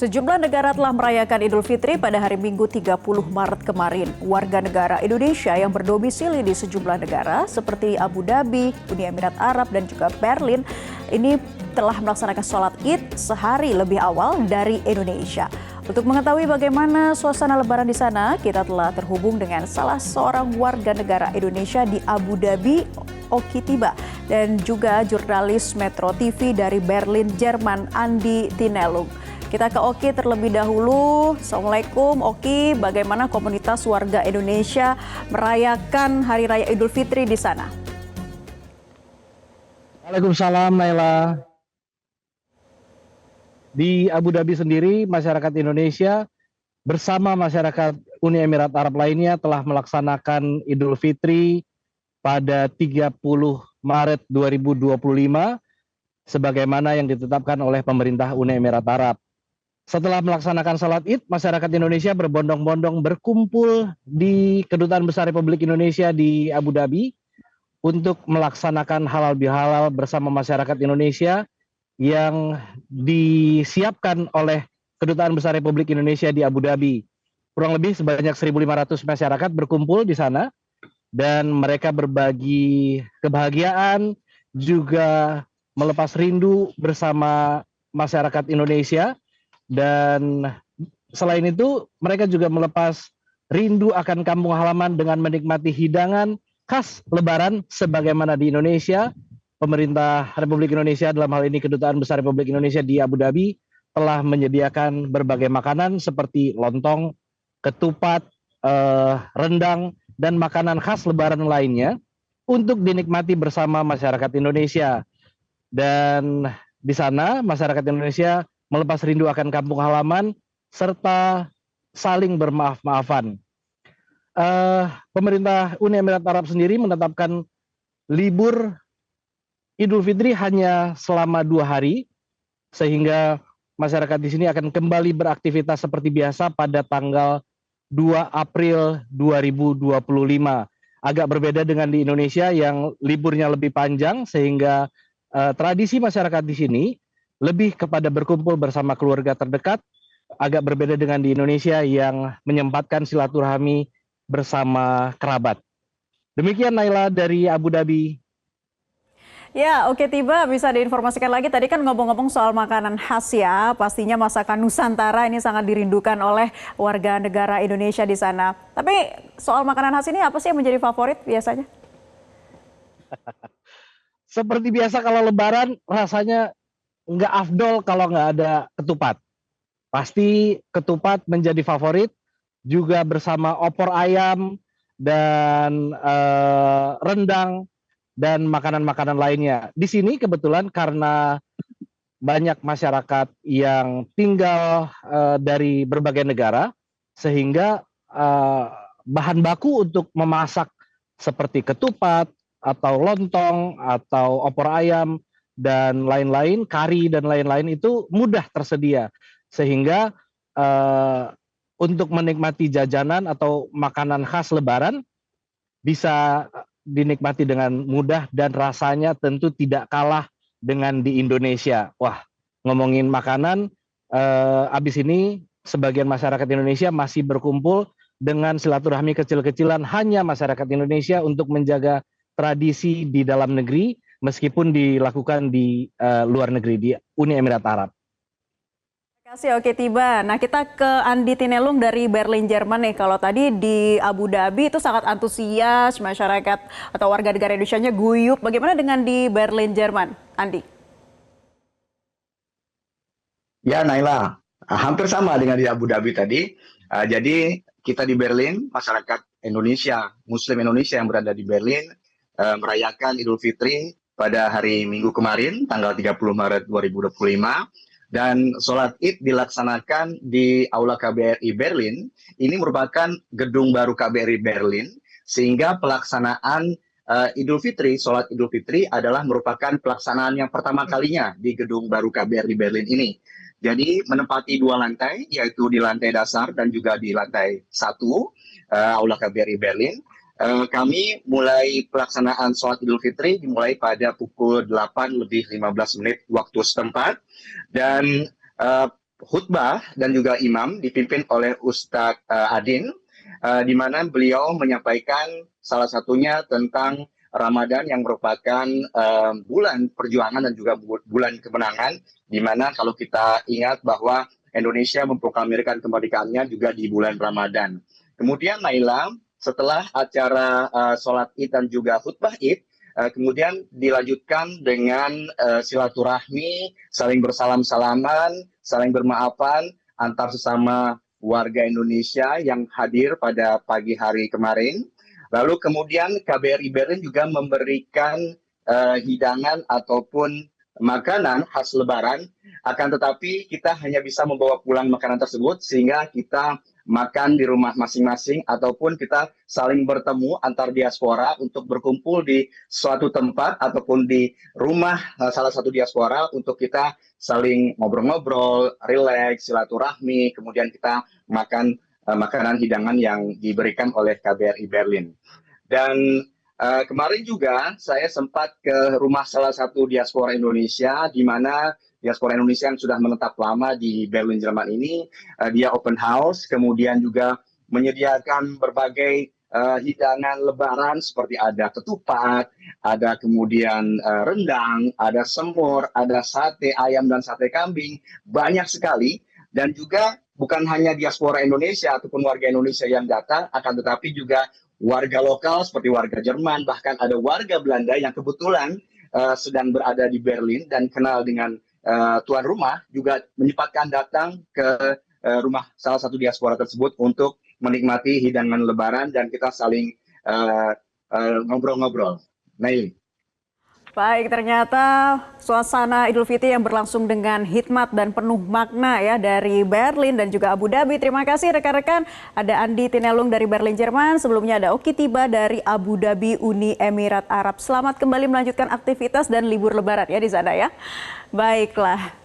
Sejumlah negara telah merayakan Idul Fitri pada hari Minggu 30 Maret kemarin. Warga negara Indonesia yang berdomisili di sejumlah negara seperti Abu Dhabi, Uni Emirat Arab, dan juga Berlin ini telah melaksanakan sholat Id sehari lebih awal dari Indonesia. Untuk mengetahui bagaimana suasana Lebaran di sana, kita telah terhubung dengan salah seorang warga negara Indonesia di Abu Dhabi, Oki Tiba, dan juga jurnalis Metro TV dari Berlin, Jerman, Andi Tinelung. Kita ke Oki terlebih dahulu. Assalamualaikum Oki, bagaimana komunitas warga Indonesia merayakan Hari Raya Idul Fitri di sana? Waalaikumsalam Naila. Di Abu Dhabi sendiri, masyarakat Indonesia bersama masyarakat Uni Emirat Arab lainnya telah melaksanakan Idul Fitri pada 30 Maret 2025 sebagaimana yang ditetapkan oleh pemerintah Uni Emirat Arab. Setelah melaksanakan salat Id, masyarakat Indonesia berbondong-bondong berkumpul di Kedutaan Besar Republik Indonesia di Abu Dhabi untuk melaksanakan halal bihalal bersama masyarakat Indonesia yang disiapkan oleh Kedutaan Besar Republik Indonesia di Abu Dhabi. Kurang lebih sebanyak 1.500 masyarakat berkumpul di sana dan mereka berbagi kebahagiaan, juga melepas rindu bersama masyarakat Indonesia. Dan selain itu mereka juga melepas rindu akan kampung halaman dengan menikmati hidangan khas Lebaran sebagaimana di Indonesia. Pemerintah Republik Indonesia, dalam hal ini Kedutaan Besar Republik Indonesia di Abu Dhabi, telah menyediakan berbagai makanan seperti lontong, ketupat, rendang, dan makanan khas Lebaran lainnya untuk dinikmati bersama masyarakat Indonesia. Dan di sana masyarakat Indonesia melepas rindu akan kampung halaman serta saling bermaaf-maafan. Pemerintah Uni Emirat Arab sendiri menetapkan libur Idul Fitri hanya selama 2 hari, sehingga masyarakat di sini akan kembali beraktivitas seperti biasa pada tanggal 2 April 2025. Agak berbeda dengan di Indonesia yang liburnya lebih panjang, sehingga tradisi masyarakat di sini lebih kepada berkumpul bersama keluarga terdekat, agak berbeda dengan di Indonesia yang menyempatkan silaturahmi bersama kerabat. Demikian Naila dari Abu Dhabi. Ya, Oke Tiba, bisa diinformasikan lagi. Tadi kan ngomong-ngomong soal makanan khas ya, pastinya masakan Nusantara ini sangat dirindukan oleh warga negara Indonesia di sana. Tapi soal makanan khas ini apa sih yang menjadi favorit biasanya? Seperti biasa kalau Lebaran rasanya nggak afdol kalau nggak ada ketupat. Pasti ketupat menjadi favorit, juga bersama opor ayam dan rendang dan makanan-makanan lainnya. Di sini kebetulan karena banyak masyarakat yang tinggal dari berbagai negara, sehingga bahan baku untuk memasak seperti ketupat atau lontong atau opor ayam dan lain-lain, kari dan lain-lain itu mudah tersedia, sehingga untuk menikmati jajanan atau makanan khas Lebaran bisa dinikmati dengan mudah dan rasanya tentu tidak kalah dengan di Indonesia. Wah, ngomongin makanan, abis ini sebagian masyarakat Indonesia masih berkumpul dengan silaturahmi kecil-kecilan hanya masyarakat Indonesia untuk menjaga tradisi di dalam negeri, meskipun dilakukan di luar negeri, di Uni Emirat Arab. Terima kasih Oke Tiba. Nah kita ke Andi Tinelung dari Berlin, Jerman nih. Kalau tadi di Abu Dhabi itu sangat antusias, masyarakat atau warga negara Indonesia-nya guyup. Bagaimana dengan di Berlin, Jerman, Andi? Ya Naila, hampir sama dengan di Abu Dhabi tadi. Jadi kita di Berlin, masyarakat Indonesia, Muslim Indonesia yang berada di Berlin, merayakan Idul Fitri pada hari Minggu kemarin, tanggal 30 Maret 2025. Dan sholat Id dilaksanakan di Aula KBRI Berlin. Ini merupakan gedung baru KBRI Berlin, sehingga pelaksanaan Idul Fitri, sholat Idul Fitri adalah merupakan pelaksanaan yang pertama kalinya di gedung baru KBRI Berlin ini. Jadi menempati 2 lantai, yaitu di lantai dasar dan juga di lantai 1, Aula KBRI Berlin. Kami mulai pelaksanaan sholat Idul Fitri dimulai pada pukul 8 lebih 15 menit waktu setempat, dan khutbah dan juga imam dipimpin oleh Ustadz Adin, di mana beliau menyampaikan salah satunya tentang Ramadan yang merupakan bulan perjuangan dan juga bulan kemenangan, di mana kalau kita ingat bahwa Indonesia memproklamirkan kemerdekaannya juga di bulan Ramadan. Kemudian Naila, setelah acara sholat Id dan juga khutbah Id, kemudian dilanjutkan dengan silaturahmi, saling bersalam-salaman, saling bermaafan antar sesama warga Indonesia yang hadir pada pagi hari kemarin. Lalu kemudian KBRI Berlin juga memberikan hidangan ataupun makanan khas Lebaran, akan tetapi kita hanya bisa membawa pulang makanan tersebut sehingga kita makan di rumah masing-masing ataupun kita saling bertemu antar diaspora untuk berkumpul di suatu tempat ataupun di rumah salah satu diaspora untuk kita saling ngobrol-ngobrol, rileks, silaturahmi, kemudian kita makan makanan hidangan yang diberikan oleh KBRI Berlin. Dan kemarin juga saya sempat ke rumah salah satu diaspora Indonesia, di mana diaspora Indonesia yang sudah menetap lama di Berlin, Jerman ini, dia open house, kemudian juga menyediakan berbagai hidangan Lebaran seperti ada ketupat, ada kemudian rendang, ada semur, ada sate ayam dan sate kambing, banyak sekali. Dan juga bukan hanya diaspora Indonesia ataupun warga Indonesia yang datang, akan tetapi juga warga lokal seperti warga Jerman, bahkan ada warga Belanda yang kebetulan sedang berada di Berlin dan kenal dengan tuan rumah, juga menyempatkan datang ke rumah salah satu diaspora tersebut untuk menikmati hidangan Lebaran dan kita saling ngobrol-ngobrol. Naili. Baik, ternyata suasana Idul Fitri yang berlangsung dengan hikmat dan penuh makna ya dari Berlin dan juga Abu Dhabi. Terima kasih rekan-rekan. Ada Andi Tinelung dari Berlin, Jerman. Sebelumnya ada Oki Tiba dari Abu Dhabi, Uni Emirat Arab. Selamat kembali melanjutkan aktivitas dan libur Lebaran ya di sana ya. Baiklah.